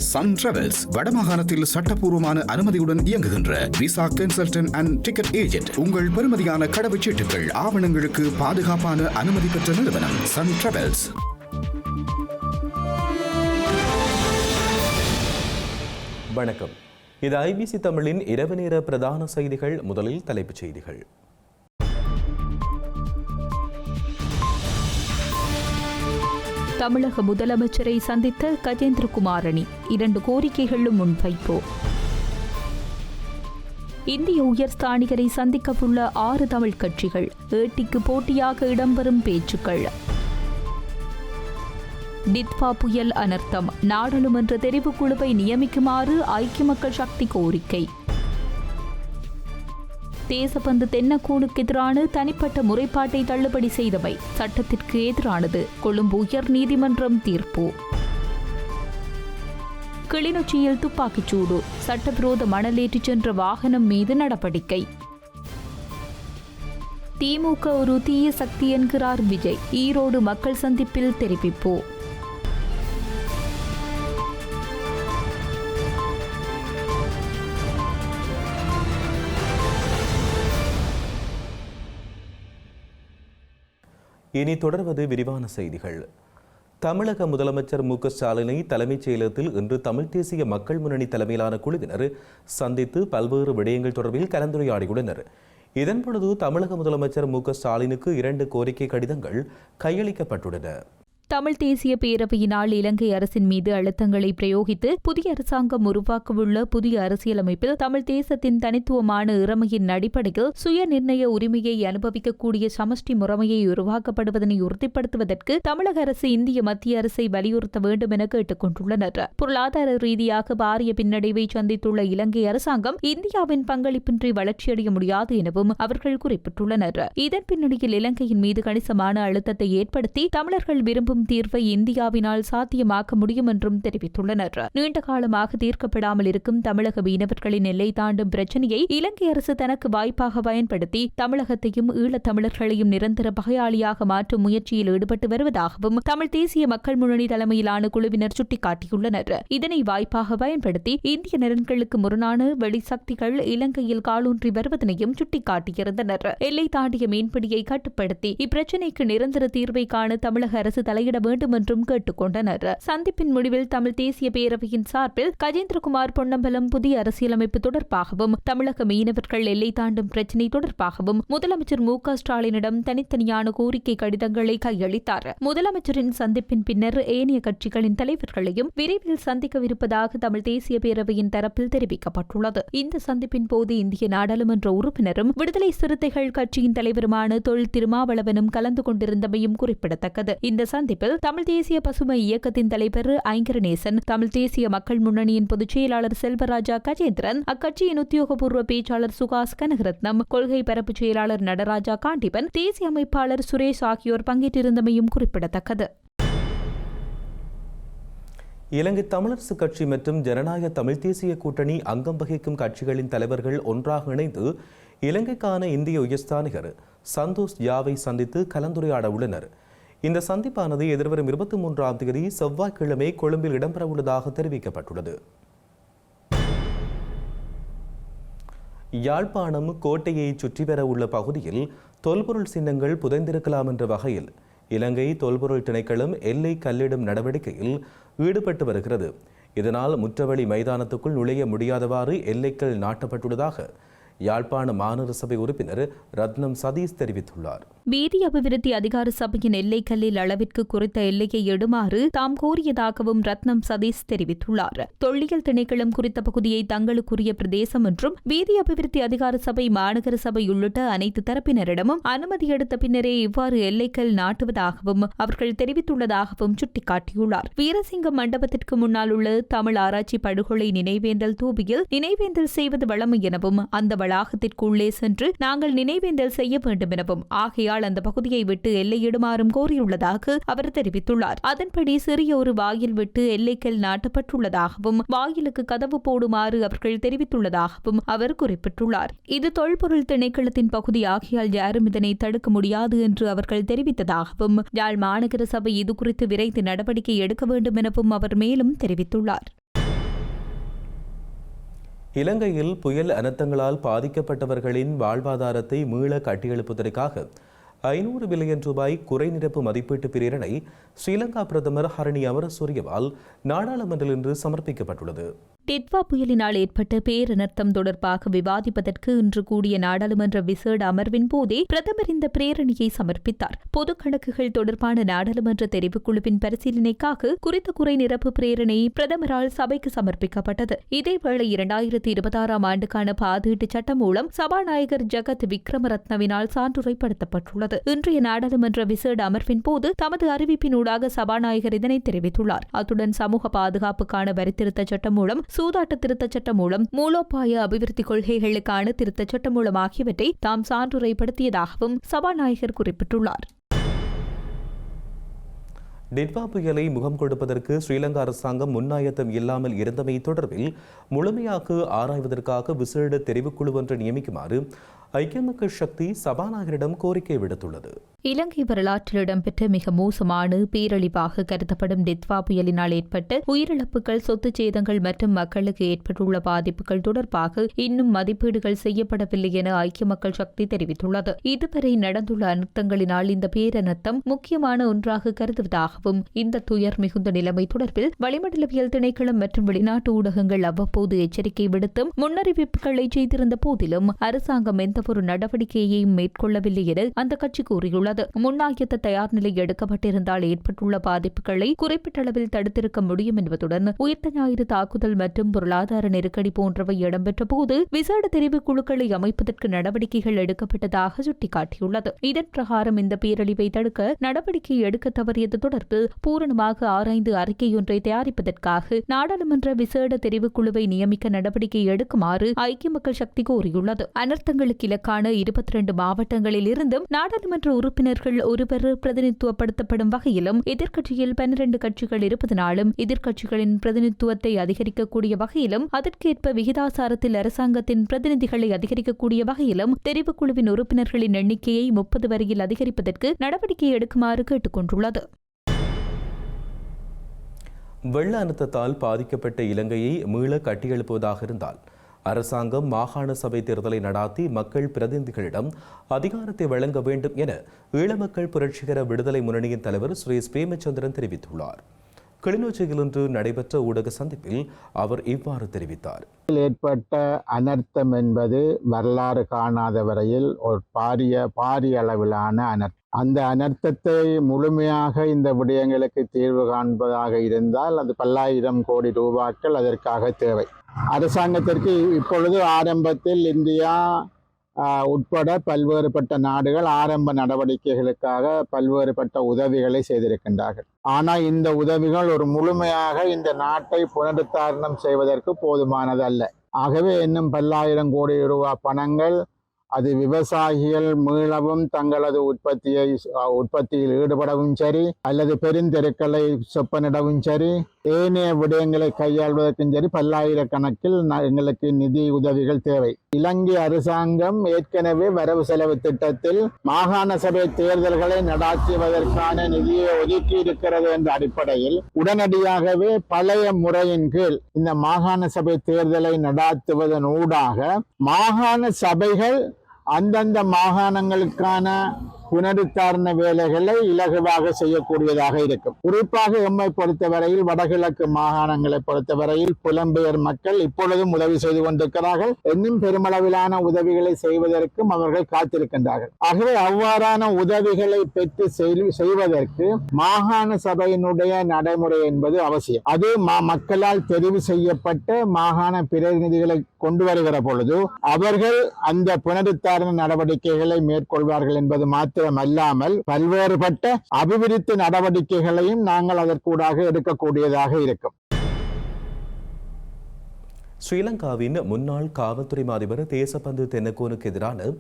Sun travels வடமாகாணத்தில் சட்டப்பூர்வமான அனுமதியுடன் இயங்குகின்ற visa consultant and ticket agent. உங்கள் பெறுமதியான கடவுச்சீட்டுகள் ஆவணங்களுக்கு பாதுகாப்பான அனுமதி பெற்ற நிறுவனம் சன் டிராவல்ஸ். வணக்கம். இது ஐபிசி தமிழின் இரவு நேர பிரதான செய்திகள். முதலில் தலைப்புச் செய்திகள். தமிழக முதலமைச்சரை சந்தித்த கஜேந்திரகுமாரணி 2 கோரிக்கைகளும் முன்வைப்பு. இந்திய உயர்ஸ்தானிகரை சந்திக்கவுள்ள 6 தமிழ் கட்சிகள், ஏட்டிக்கு போட்டியாக இடம்பெறும் பேச்சுக்கள். டித்வா புயல் அனர்த்தம், நாடாளுமன்ற தெரிவுக்குழுவை நியமிக்குமாறு ஐக்கிய மக்கள் சக்தி கோரிக்கை. தேசபந்து தென்னக்கோனுக்கு எதிரான தனிப்பட்ட முறைப்பாட்டை தள்ளுபடி செய்தவை சட்டத்திற்கு எதிரானது, கொழும்பு உயர் நீதிமன்றம் தீர்ப்பு. கிளிநொச்சியில் துப்பாக்கிச்சூடு, சட்டவிரோத மணலேற்றிச் சென்ற வாகனம் மீது நடவடிக்கை. திமுக ஒரு தீய சக்தி என்கிறார் விஜய், ஈரோடு மக்கள் சந்திப்பில் தெரிவிப்பு. இனி தொடர்வது விரிவான செய்திகள். தமிழக முதலமைச்சர் ஸ்டாலினை தலைமைச் செயலகத்தில் இன்று தமிழ் தேசிய மக்கள் முன்னணி தலைமையிலான குழுவினர் சந்தித்து பல்வேறு விடயங்கள் தொடர்பில் கலந்துரையாடியுள்ளனர். இதன்பொழுது தமிழக முதலமைச்சர் ஸ்டாலினுக்கு 2 கோரிக்கை கடிதங்கள் கையளிக்கப்பட்டுள்ளன. தமிழ் தேசிய பேரவையினால் இலங்கை அரசின் மீது அழுத்தங்களை பிரயோகித்து புதிய அரசாங்கம் உருவாக்கவுள்ள புதிய அரசியலமைப்பில் தமிழ் தேசத்தின் தனித்துவமான இறமையின் அடிப்படையில் சுய நிர்ணய உரிமையை அனுபவிக்கக்கூடிய சமஷ்டி முறைமையை உருவாக்கப்படுவதனை உறுதிப்படுத்துவதற்கு தமிழக அரசு இந்திய மத்திய அரசை வலியுறுத்த வேண்டும் என கேட்டுக் கொண்டுள்ளனர். பொருளாதார ரீதியாக பாரிய பின்னடைவை சந்தித்துள்ள இலங்கை அரசாங்கம் இந்தியாவின் பங்களிப்பின்றி வளர்ச்சியடைய முடியாது எனவும் அவர்கள் குறிப்பிட்டுள்ளனர். இதன் பின்னணியில் இலங்கையின் மீது கணிசமான அழுத்தத்தை ஏற்படுத்தி தமிழர்கள் விரும்பும் தீர்வை இந்தியாவினால் சாத்தியமாக்க முடியும் என்றும் தெரிவித்துள்ளனர். நீண்ட காலமாக தீர்க்கப்படாமல் இருக்கும் தமிழக மீனவர்களின் எல்லை தாண்டும் பிரச்சினையை இலங்கை அரசு தனக்கு வாய்ப்பாக பயன்படுத்தி தமிழகத்தையும் ஈழத் தமிழர்களையும் நிரந்தர பகையாளியாக மாற்றும் முயற்சியில் ஈடுபட்டு வருவதாகவும் தமிழ் தேசிய மக்கள் முன்னணி தலைமையிலான குழுவினர் சுட்டிக்காட்டியுள்ளனர். இதனை வாய்ப்பாக பயன்படுத்தி இந்திய நலன்களுக்கு முரணான வெளிசக்திகள் இலங்கையில் காலூன்றி வருவதனையும் சுட்டிக்காட்டியிருந்தனர். எல்லை தாண்டிய மீன்பிடியை கட்டுப்படுத்தி இப்பிரச்சினைக்கு நிரந்தர தீர்வை காண தமிழக அரசு தலையிட வேண்டும் என்றும் கேட்டுக் கொண்டனர். சந்திப்பின் முடிவில் தமிழ் தேசிய பேரவையின் சார்பில் கஜேந்திரகுமார் பொன்னம்பலம் புதிய அரசியலமைப்பு தொடர்பாகவும் தமிழக மீனவர்கள் எல்லை தாண்டும் பிரச்சினை தொடர்பாகவும் முதலமைச்சர் ஸ்டாலினிடம் தனித்தனியான கோரிக்கை கடிதங்களை கையளித்தார். முதலமைச்சரின் சந்திப்பின் பின்னர் ஏனைய கட்சிகளின் தலைவர்களையும் விரைவில் சந்திக்கவிருப்பதாக தமிழ் தேசிய பேரவையின் தரப்பில் தெரிவிக்கப்பட்டுள்ளது. இந்த சந்திப்பின் போது இந்திய நாடாளுமன்ற உறுப்பினரும் விடுதலை சிறுத்தைகள் கட்சியின் தலைவருமான தொல் திருமாவளவனும் கலந்து கொண்டிருந்தமையும் குறிப்பிடத்தக்கது. இந்த சந்திப்பில் தமிழ் தேசிய பசுமை இயக்கத்தின் தலைவர் ஐங்கரநேசன், தமிழ் தேசிய மக்கள் முன்னணியின் பொதுச் செயலாளர் செல்வராஜா கஜேந்திரன், அக்கட்சியின் உத்தியோகபூர்வ பேச்சாளர் சுகாஸ் கனகரத்னம், கொள்கை பரப்பு செயலாளர் நடராஜா காண்டிபன், தேசிய அமைப்பாளர் சுரேஷ் ஆகியோர் பங்கேற்றிருந்தமையும் குறிப்பிடத்தக்கது. இலங்கை தமிழரசு கட்சி மற்றும் ஜனநாயக தமிழ் தேசிய கூட்டணி அங்கம் வகிக்கும் கட்சிகளின் தலைவர்கள் ஒன்றாக இணைந்து இலங்கைக்கான இந்திய உயர்ஸ்தானிகர் சந்தோஷ் ஜாவை சந்தித்து கலந்துரையாட உள்ளனர். இந்த சந்திப்பானது எதிர்வரும் 23ஆம் தேதி செவ்வாய்க்கிழமை கொழும்பில் இடம்பெறவுள்ளதாக தெரிவிக்கப்பட்டுள்ளது. யாழ்ப்பாணம் கோட்டையை சுற்றி வர உள்ள பகுதியில் தொல்பொருள் சின்னங்கள் புதைந்திருக்கலாம் என்ற வகையில் இலங்கை தொல்பொருள் திணைக்களம் எல்லை கல்லிடும் நடவடிக்கையில் ஈடுபட்டு வருகிறது. இதனால் முற்றவழி மைதானத்துக்குள் நுழைய முடியாதவாறு எல்லைகள் நாட்டப்பட்டுள்ளதாக யாழ்ப்பாண மாநகர சபை உறுப்பினர் ரத்னம் சதீஷ் தெரிவித்துள்ளார். வீதி அபிவிருத்தி அதிகார சபையின் எல்லைக்கல்லில் அளவிற்கு குறித்த எல்லையை எடுமாறு தாம் கோரியதாகவும் ரத்னம் சதீஷ் தெரிவித்துள்ளார். தொல்லியல் திணைக்களம் குறித்த பகுதியை தங்களுக்குரிய பிரதேசம் என்றும் வீதி அபிவிருத்தி அதிகார சபை மாநகர சபை உள்ளிட்ட அனைத்து தரப்பினரிடமும் அனுமதி எடுத்த பின்னரே இவ்வாறு எல்லைக்கல் நாட்டுவதாகவும் அவர்கள் தெரிவித்துள்ளதாகவும் சுட்டிக்காட்டியுள்ளார். வீரசிங்கம் மண்டபத்திற்கு முன்னால் உள்ள தமிழ் ஆராய்ச்சி படுகொலை நினைவேந்தல் தூபியில் நினைவேந்தல் செய்வது வழமை எனவும் அந்த வளாகத்திற்குள்ளே சென்று நாங்கள் நினைவேந்தல் செய்ய வேண்டும் எனவும் ஆகையால் அந்த பகுதியை விட்டு எல்லையிடுமாறும் கோரியுள்ளதாக அவர் தெரிவித்துள்ளார். அதன்படி சிறிய ஒரு வாயில் விட்டு எல்லைக்கல் நாட்டப்பட்டுள்ளதாகவும் வாயிலுக்கு கதவு போடுமாறு அவர்கள் தெரிவித்துள்ளதாகவும் அவர் குறிப்பிட்டுள்ளார். இது தொல்பொருள் திணைக்களத்தின் பகுதி ஆகியால் யாரும் இதனை தடுக்க முடியாது என்று அவர்கள் தெரிவித்ததாகவும் யாழ் மாநகர சபை இதுகுறித்து விரைந்து நடவடிக்கை எடுக்க வேண்டும் எனவும் அவர் மேலும் தெரிவித்துள்ளார். இலங்கையில் புயல் அனர்த்தங்களால் பாதிக்கப்பட்டவர்களின் வாழ்வாதாரத்தை மீள கட்டியெழுப்புவதற்காக 500 பில்லியன் ரூபாய் குறைநிரப்பு மதிப்பீட்டு பிரேரணை ஸ்ரீலங்கா பிரதமர் ஹரணி அமரசூரியவால் நாடாளுமன்றில் இன்று சமர்ப்பிக்கப்பட்டுள்ளது. டிட்வா புயலினால் ஏற்பட்ட பேரனர்த்தம் தொடர்பாக விவாதிப்பதற்கு இன்று கூடிய நாடாளுமன்ற விசேட அமர்வின் போதே பிரதமர் இந்த பிரேரணையை சமர்ப்பித்தார். பொது கணக்குகள் தொடர்பான நாடாளுமன்ற தெரிவுக்குழுவின் பரிசீலனைக்காக குறித்த குறை நிரப்பு பிரேரணை பிரதமரால் சபைக்கு சமர்ப்பிக்கப்பட்டது. இதேவேளை 2026 ஆண்டுக்கான பாதீட்டு சட்டம் மூலம் சபாநாயகர் ஜகத் விக்ரமரத்னவினால் சான்றுரைப்படுத்தப்பட்டுள்ளது. இன்றைய நாடாளுமன்ற விசேட அமர்வின் போது தமது அறிவிப்பினூடாக சபாநாயகர் இதனை தெரிவித்துள்ளார். அத்துடன் சமூக பாதுகாப்புக்கான வரித்திருத்த சட்டம் மூலம், சூதாட்ட திருத்தச் சட்டம் மூலம், மூலோபாய அபிவிருத்தி கொள்கைகளுக்கான திருத்தச் சட்டம் மூலம் ஆகியவற்றை தாம் சான்றுரைப்படுத்தியதாகவும் சபாநாயகர் குறிப்பிட்டுள்ளார். டிட்வா புயலை முகம் கொடுப்பதற்கு ஸ்ரீலங்கா அரசாங்கம் முன்னாயத்தம் இல்லாமல் இருந்தமை தொடர்பில் முழுமையாக ஆராய்வதற்காக விசேட தெரிவுக்குழு ஒன்றை நியமிக்குமாறு ஐக்கிய மக்கள் சக்தி சபாநாயகரிடம் கோரிக்கை விடுத்துள்ளது. இலங்கை வரலாற்றில் இடம்பெற்ற மிக மோசமான பேரழிவாக கருதப்படும் டிட்வா புயலினால் ஏற்பட்ட உயிரிழப்புகள், சொத்து சேதங்கள் மற்றும் மக்களுக்கு ஏற்பட்டுள்ள பாதிப்புகள் தொடர்பாக இன்னும் மதிப்பீடுகள் செய்யப்படவில்லை என ஐக்கிய மக்கள் சக்தி தெரிவித்துள்ளது. இதுவரை நடந்துள்ள அனர்த்தங்களினால் இந்த பேரனர்த்தம் முக்கியமான ஒன்றாக கருதுவதாகவும், இந்த துயர் மிகுந்த நிலைமை தொடர்பில் வளிமண்டலவியல் திணைக்களம் மற்றும் வெளிநாட்டு ஊடகங்கள் அவ்வப்போது எச்சரிக்கை விடுத்தும் முன்னறிவிப்புகளை செய்திருந்த போதிலும் அரசாங்கம் எந்தவொரு நடவடிக்கையையும் மேற்கொள்ளவில்லை என அந்த கட்சி கூறியுள்ளது. முன்னாயத்த தயார் நிலை எடுக்கப்பட்டிருந்தால் ஏற்பட்டுள்ள பாதிப்புகளை குறிப்பிட்ட அளவில் தடுத்திருக்க முடியும் என்பதுடன் உயிர்த்த ஞாயிறு தாக்குதல் மற்றும் பொருளாதார நெருக்கடி போன்றவை இடம்பெற்ற போது விசேட தெரிவு குழுக்களை அமைப்பதற்கு நடவடிக்கைகள் எடுக்கப்பட்டதாக சுட்டிக்காட்டியுள்ளது. இதன் பிரகாரம் இந்த பேரழிவை தடுக்க நடவடிக்கை எடுக்க தவறியது தொடர்பில் பூரணமாக ஆராய்ந்து அறிக்கையொன்றை தயாரிப்பதற்காக நாடாளுமன்ற விசேட தெரிவு குழுவை நியமிக்க நடவடிக்கை எடுக்குமாறு ஐக்கிய மக்கள் சக்தி கோரியுள்ளது. அனர்த்தங்களுக்கு இலக்கான 22 மாவட்டங்களில் இருந்தும் நாடாளுமன்ற உறுப்பினர்கள் ஒருவர் பிரதிநிதித்துவப்படுத்தப்படும் வகையிலும், எதிர்க்கட்சியில் 12 கட்சிகள் இருப்பதனாலும் எதிர்க்கட்சிகளின் பிரதிநிதித்துவத்தை அதிகரிக்கக்கூடிய வகையிலும், அதற்கேற்ப விகிதாசாரத்தில் அரசாங்கத்தின் பிரதிநிதிகளை அதிகரிக்கக்கூடிய வகையிலும் தெரிவுக்குழுவின் உறுப்பினர்களின் எண்ணிக்கையை 30 வரையில் அதிகரிப்பதற்கு நடவடிக்கை எடுக்குமாறு கேட்டுக் கொண்டுள்ளது. வெள்ள அனர்த்தத்தால் பாதிக்கப்பட்ட இலங்கையை மீள கட்டியெழுப்புவதாக இருந்தால் அரசாங்கம் மாகாண சபை தேர்தலை நடாத்தி மக்கள் பிரதிநிதிகளிடம் அதிகாரத்தை வழங்க வேண்டும் என ஈழமக்கள் புரட்சிகர விடுதலை முன்னணியின் தலைவர் ஸ்ரீ பிரேமச்சந்திரன் தெரிவித்துள்ளார். கிளிநொச்சியில் இன்று நடைபெற்ற ஊடக சந்திப்பில் அவர் இவ்வாறு தெரிவித்தார். ஏற்பட்ட அனர்த்தம் என்பது வரலாறு காணாத வரையில் ஒரு பாரிய அளவிலான அனர்த்தம். அந்த அனர்த்தத்தை முழுமையாக இந்த விடயங்களுக்கு தீர்வு காண்பதாக இருந்தால் அது பல்லாயிரம் கோடி ரூபாய்கள் அதற்காக தேவை. அரசாங்கத்திற்கு இப்பொழுது ஆரம்பத்தில் இந்தியா உட்பட பல்வேறுபட்ட நாடுகள் ஆரம்ப நடவடிக்கைகளுக்காக பல்வேறுபட்ட உதவிகளை செய்திருக்கின்றார்கள். ஆனால் இந்த உதவிகள் ஒரு முழுமையாக இந்த நாட்டை புனருத்தாரணம் செய்வதற்கு போதுமானது அல்ல. ஆகவே இன்னும் பல்லாயிரம் கோடி ரூபாய் பணங்கள் அது விவசாயிகள் மீளவும் தங்களது உற்பத்தியில் ஈடுபடவும் சரி, அல்லது பெருந்தெருக்களை சொப்பனிடவும் சரி, ஏனைய விடயங்களை கையாள்வதற்கும் சரி பல்லாயிரக்கணக்கில் எங்களுக்கு நிதி உதவிகள் தேவை. இலங்கை அரசாங்கம் ஏற்கனவே வரவு செலவு திட்டத்தில் மாகாண சபை தேர்தல்களை நடாத்துவதற்கான நிதியை ஒதுக்கி இருக்கிறது என்ற அடிப்படையில் உடனடியாகவே பழைய முறையின் கீழ் இந்த மாகாண சபை தேர்தலை நடாத்துவதன் ஊடாக மாகாண சபைகள் அந்தந்த மாகாணங்களுக்கான புனருத்தாரண வேலைகளை இலகுவாக செய்யக்கூடியதாக இருக்கும். குறிப்பாக எம்மை பொறுத்தவரையில் வடகிழக்கு மாகாணங்களை பொறுத்தவரையில் புலம்பெயர் மக்கள் இப்பொழுதும் உதவி செய்து கொண்டிருக்கிறார்கள். இன்னும் பெருமளவிலான உதவிகளை செய்வதற்கும் அவர்கள் காத்திருக்கின்றார்கள். ஆகவே அவ்வாறான உதவிகளை பெற்று செய்வதற்கு மாகாண சபையினுடைய நடைமுறை என்பது அவசியம். அது மக்களால் தெரிவு செய்யப்பட்ட மாகாண பிரதிநிதிகளை கொண்டு வருகிற பொழுது அவர்கள் அந்த புனருத்தாரண நடவடிக்கைகளை மேற்கொள்வார்கள் என்பது மாத்திரமல்லாமல் பல்வேறுபட்ட அபிவிருத்தி நடவடிக்கைகளையும் நாங்கள் அதற்கூடாக எடுக்கக்கூடியதாக இருக்கும். ஸ்ரீலங்காவின் முன்னாள் காவல்துறை அதிபர் தேசபந்து தென்னக்கோனுக்கு எதிரான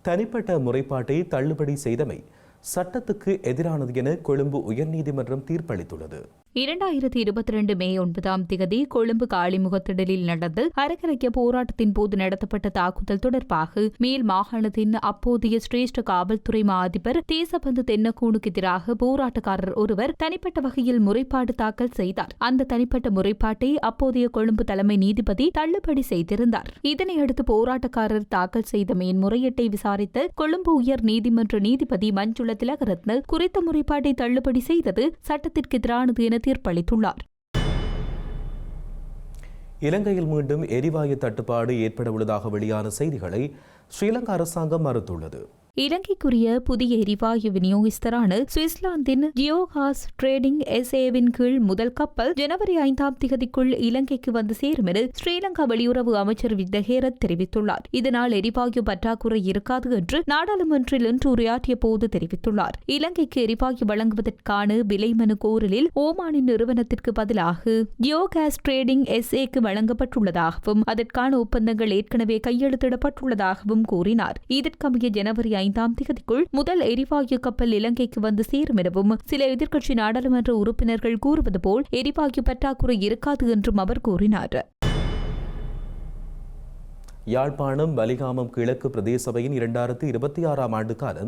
தனிப்பட்ட முறைப்பாட்டை தள்ளுபடி செய்தமை சட்டத்துக்கு எதிரானது என கொழும்பு உயர்நீதிமன்றம் தீர்ப்பளித்துள்ளது. 2022 மே 9 கொழும்பு காளிமுகத்திடலில் நடந்த அறக்கலைக்க போராட்டத்தின் போது நடத்தப்பட்ட தாக்குதல் தொடர்பாக மேல் மாகாணத்தின் அப்போதைய சிரேஷ்ட காவல்துறை மா அதிபர் தேசபந்து தென்னக்கூனுக்கு எதிராக போராட்டக்காரர் ஒருவர் தனிப்பட்ட வகையில் முறைப்பாடு தாக்கல் செய்தார். அந்த தனிப்பட்ட முறைப்பாட்டை அப்போதைய கொழும்பு தலைமை நீதிபதி தள்ளுபடி செய்திருந்தார். இதனையடுத்து போராட்டக்காரர் தாக்கல் செய்த மேன்முறையீட்டை விசாரித்த கொழும்பு உயர் நீதிமன்ற நீதிபதி மஞ்சுள திலகரத்ன குறித்த முறைப்பாட்டை தள்ளுபடி செய்தது சட்டத்திற்கு எதிரானது என தீர்ப்பளித்துள்ளார். இலங்கையில் மீண்டும் எரிவாயு தட்டுப்பாடு ஏற்பட உள்ளதாக வெளியான செய்திகளை ஸ்ரீலங்கா அரசாங்கம் மறுத்துள்ளது. இலங்கைக்குரிய புதிய எரிவாயு விநியோகஸ்தரான சுவிட்சர்லாந்தின் ஜியோகாஸ் ட்ரேடிங் SA-வின் கீழ் முதல் கப்பல் ஜனவரி 5 இலங்கைக்கு வந்து சேரும் என ஸ்ரீலங்கா வெளியுறவு அமைச்சர் வித்தகேரத் தெரிவித்துள்ளார். இதனால் எரிவாயு பற்றாக்குறை இருக்காது என்று நாடாளுமன்றில் இன்று உரையாற்றிய போது தெரிவித்துள்ளார். இலங்கைக்கு எரிவாயு வழங்குவதற்கான விலை மனு கோரலில் ஓமானின் நிறுவனத்திற்கு பதிலாக ஜியோகாஸ் ட்ரேடிங் SA-க்கு வழங்கப்பட்டுள்ளதாகவும் அதற்கான ஒப்பந்தங்கள் ஏற்கனவே கையெழுத்திடப்பட்டுள்ளதாகவும் கூறினார். இதற்கமைய ஜனவரி 5 முதல் எரிவாயு கப்பல் இலங்கைக்கு வந்து சேரும் எனவும் சில எதிர்க்கட்சி நாடாளுமன்ற உறுப்பினர்கள் கூறுவது போல் எரிவாயு பற்றாக்குறை இருக்காது என்றும் அவர் கூறினார். யாழ்ப்பாணம் வலிகாமம் கிழக்கு பிரதேச சபையின் 2026ஆம் ஆண்டுக்கான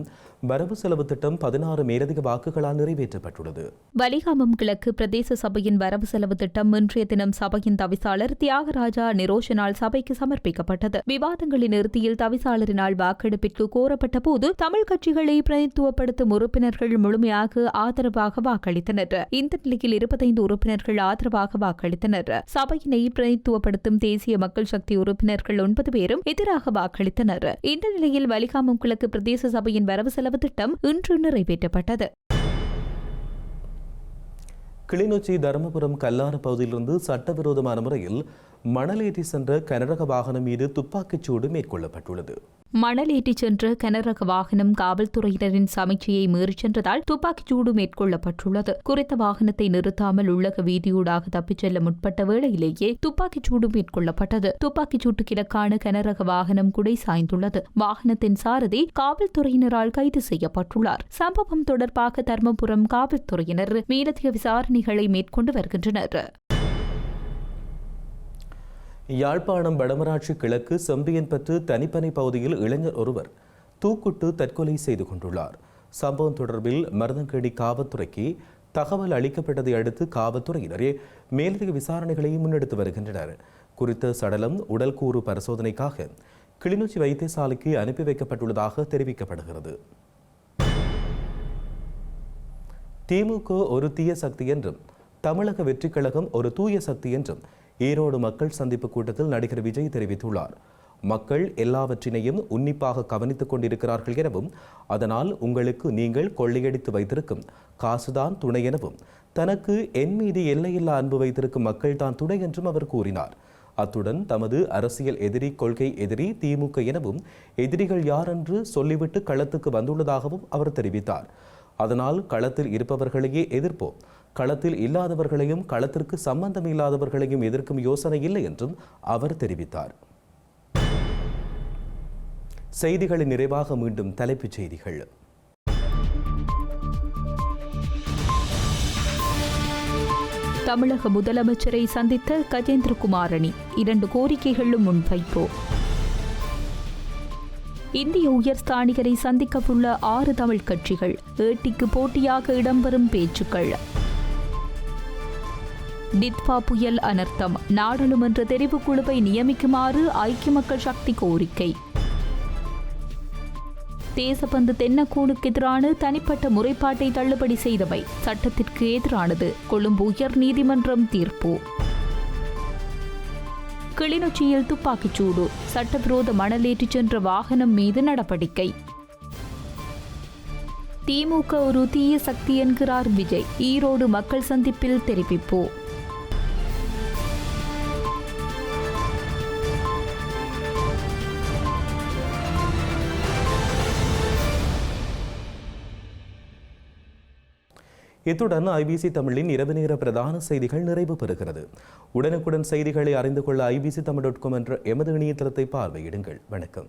வரவு செலவு திட்டம் 16 மேலதிக வாக்குகளால் நிறைவேற்றப்பட்டுள்ளது. வலிகாமம் கிழக்கு பிரதேச சபையின் வரவு செலவு திட்டம் இன்றைய தினம் சபையின் தவிசாளர் தியாகராஜா நிரோஷனால் சபைக்கு சமர்ப்பிக்கப்பட்டது. விவாதங்களின் இறுதியில் தவிசாளரினால் வாக்கெடுப்பிற்கு கோரப்பட்ட போது தமிழ் கட்சிகளை பிரதிநிதித்துவப்படுத்தும் உறுப்பினர்கள் முழுமையாக ஆதரவாக வாக்களித்தனர். இந்த நிலையில் 25 உறுப்பினர்கள் ஆதரவாக வாக்களித்தனர். சபையினை பிரதிநிதித்துவப்படுத்தும் தேசிய மக்கள் சக்தி உறுப்பினர்கள் 9 பேரும் எதிராக வாக்களித்தனர். இந்த நிலையில் வலிகாமம் கிழக்கு பிரதேச சபையின் வரவு செலவு திட்டம் இன்று நிறைவேற்றப்பட்டது. கிளிநொச்சி தருமபுரம் கல்லாறு பகுதியிலிருந்து சட்டவிரோதமான முறையில் மணல் ஏற்றி சென்ற கனரக வாகனம் மீது துப்பாக்கிச்சூடு மேற்கொள்ளப்பட்டுள்ளது. மணல் ஏற்றிச் சென்ற கனரக வாகனம் காவல்துறையினரின் சமீட்சையை மீறிச் சென்றதால் துப்பாக்கிச்சூடு மேற்கொள்ளப்பட்டுள்ளது. குறித்த வாகனத்தை நிறுத்தாமல் உள்ளக வீதியூடாக தப்பிச் செல்ல முற்பட்ட வேளையிலேயே துப்பாக்கிச்சூடு மேற்கொள்ளப்பட்டது. துப்பாக்கிச்சூட்டுக்கு இலக்கான கனரக வாகனம் குடை சாய்ந்துள்ளது. வாகனத்தின் சாரதி காவல்துறையினரால் கைது செய்யப்பட்டுள்ளார். சம்பவம் தொடர்பாக தர்மபுரம் காவல்துறையினர் மேலதிக விசாரணைகளை மேற்கொண்டு வருகின்றனர். யாழ்ப்பாணம் வடமராட்சி கிழக்கு செம்பியன்பற்று தனிப்பனை பகுதியில் இளைஞர் ஒருவர் தூக்குட்டு தற்கொலை செய்து கொண்டுள்ளார். சம்பவம் தொடர்பில் மருதங்கேணி காவல்துறைக்கு தகவல் அளிக்கப்பட்டதை அடுத்து காவல்துறையினரே மேலதிக விசாரணைகளை முன்னெடுத்து வருகின்றனர். குறித்த சடலம் உடல்கூறு பரிசோதனைக்காக கிளிநொச்சி வைத்தியசாலைக்கு அனுப்பி வைக்கப்பட்டுள்ளதாக தெரிவிக்கப்படுகிறது. திமுக ஒரு தீய சக்தி என்றும் தமிழக வெற்றிக் கழகம் ஒரு தூய சக்தி என்றும் ஈரோடு மக்கள் சந்திப்பு கூட்டத்தில் நடிகர் விஜய் தெரிவித்துள்ளார். மக்கள் எல்லாவற்றினையும் உன்னிப்பாக கவனித்துக் கொண்டிருக்கிறார்கள் எனவும் அதனால் உங்களுக்கு நீங்கள் கொள்ளையடித்து வைத்திருக்கும் காசுதான் துணை எனவும் தனக்கு என் மீது எல்லையில்லா அன்பு வைத்திருக்கும் மக்கள் தான் துணை என்றும் அவர் கூறினார். அத்துடன் தமது அரசியல் எதிரி கொள்கை எதிரி திமுக எனவும் எதிரிகள் யார் என்று சொல்லிவிட்டு களத்துக்கு வந்துள்ளதாகவும் அவர் தெரிவித்தார். அதனால் களத்தில் இருப்பவர்களையே எதிர்ப்போம், களத்தில் இல்லாதவர்களையும் களத்திற்கு சம்பந்தம் இல்லாதவர்களையும் எதிர்க்கும் யோசனை இல்லை என்றும் அவர் தெரிவித்தார். செய்திகளின் நிறைவாக மீண்டும் தலைப்புச் செய்திகள். தமிழக முதலமைச்சரை சந்தித்த கஜேந்திரகுமாரணி 2 கோரிக்கைகளும் முன்வைப்பு. இந்திய உயர்ஸ்தானிகரை சந்திக்கவுள்ள 6 தமிழ் கட்சிகள் ஏட்டிக்கு போட்டியாக இடம்பெறும் பேச்சுக்கள். டிட்வா புயல் அனர்த்தம், நாடாளுமன்ற தெரிவுக்குழுவை நியமிக்குமாறு ஐக்கிய மக்கள் சக்தி கோரிக்கை. தேசபந்து தென்னக்கூனுக்கு எதிரான தனிப்பட்ட முறைப்பாட்டை தள்ளுபடி செய்தவை சட்டத்திற்கு எதிரானது, கொழும்பு உயர் நீதிமன்றம் தீர்ப்பு. கிளிநொச்சியில் துப்பாக்கிச்சூடு, சட்டவிரோத மணலேற்றிச் சென்ற வாகனம் மீது நடவடிக்கை. திமுக ஒரு தீய சக்தி என்கிறார் விஜய், ஈரோடு மக்கள் சந்திப்பில் தெரிவிப்பு. இத்துடன் ஐபிசி தமிழின் இரவு நேர பிரதான செய்திகள் நிறைவு பெறுகிறது. உடனுக்குடன் செய்திகளை அறிந்து கொள்ள ibctamil.com என்ற எமது இணையதளத்தை பார்வையிடுங்கள். வணக்கம்.